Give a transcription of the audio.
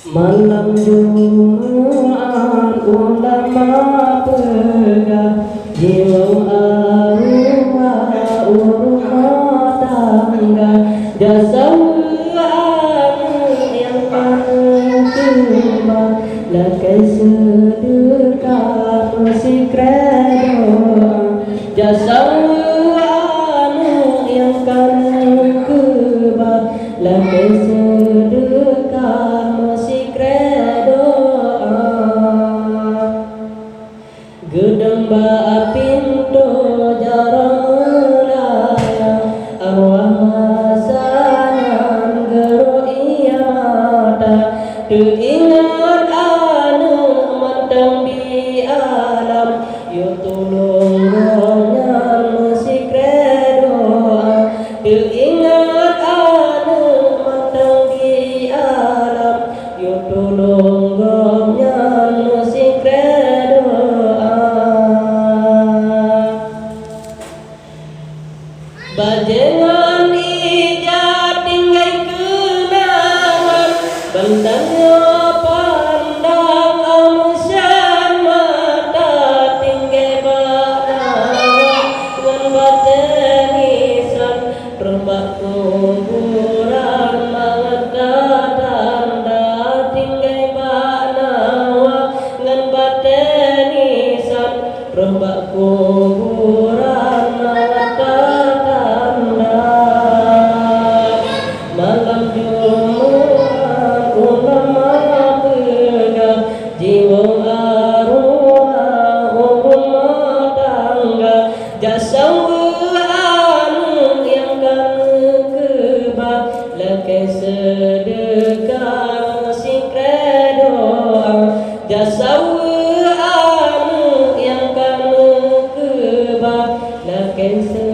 Malam Jumat ulama pegang jiwa arwah rumah tangga jasa yang terima lakai sedekah musik redo jasa yang keba lakai sedekah musik redo gedeng pintu jarang melayang arwah sanan gero iya mata teringat anu matang di alam yo tulung gonyan musik redo teringat anu matang di alam yo tulung gonyan musik redo bajengan ija tinggai kenangan bentangnya pandang amusan mata tinggai banawan ngan batenisan rembak kuburan mangata tanda tinggai banawan ngan batenisan rembak kuburan mangata malam Jumat ulama pegang jiwa arwah rumah tangga jasa anu yang keba lakai sedekah musik redo jasa anu yang keba lakai sedekah